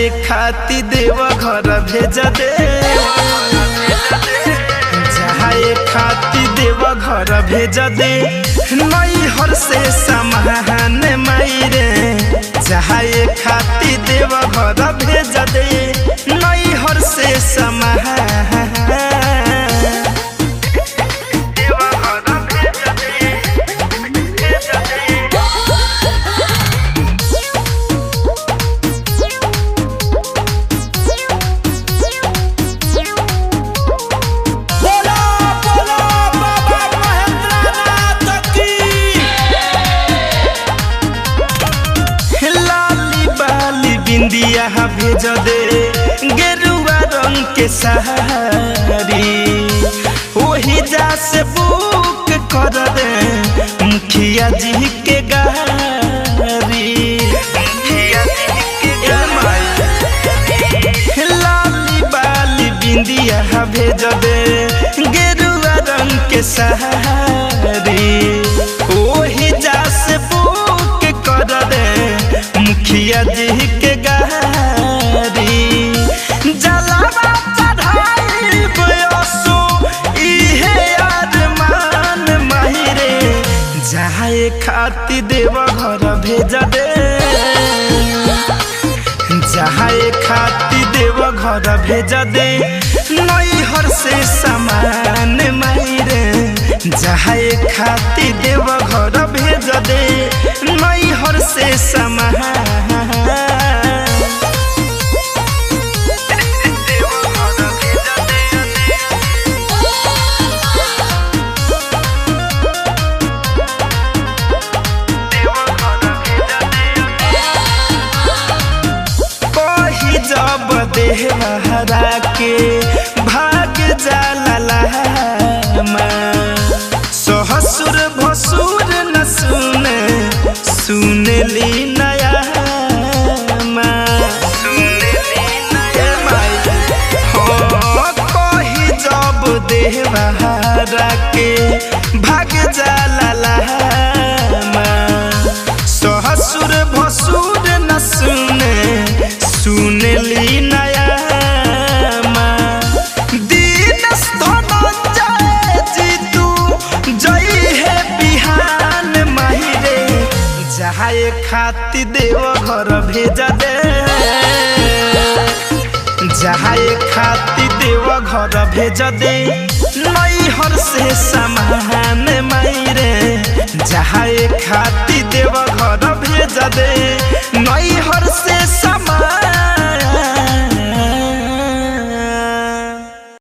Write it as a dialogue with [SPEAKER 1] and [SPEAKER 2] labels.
[SPEAKER 1] खाती देव घर भेज दे, जहाँ खाती देव घर भेज दे। नैहर से सामान मायरे जहाँ खाती देव घर भेज दे, नैहर से सामान बिंदिया भेज दे, गेरुआ रंग के साड़ी वही जा से बुक कर दे, मुखिया जी के गाड़ी। लाली बाली बिंदिया भेज दे, गेरुआ रंग के साड़ी वही जा से बुक कर दे, मुखिया जी के गाड़ी। जलावा चढ़ाई बयसो इहे अरमान माहिरे, जहाँ खाती देव घर भेज दे, जहाँ खाती देव घर भेज दे। नैहर से सामान माहिरे, जहाँ खाती देव घर भेज दे, नैहर से सामान। जब देहरा के भाग जाला ससुर भसुर न सुने, सुनली नया कही जब देहरा के भाग जाला ससुर भसुर न सुने, सुनली नया दीनस धनंजय जी तू जई है बिहान माहिरे, जहाँ खाती देव घर भेज दे, जहाँ खाती देव घर भेज दे। नैहर से सामान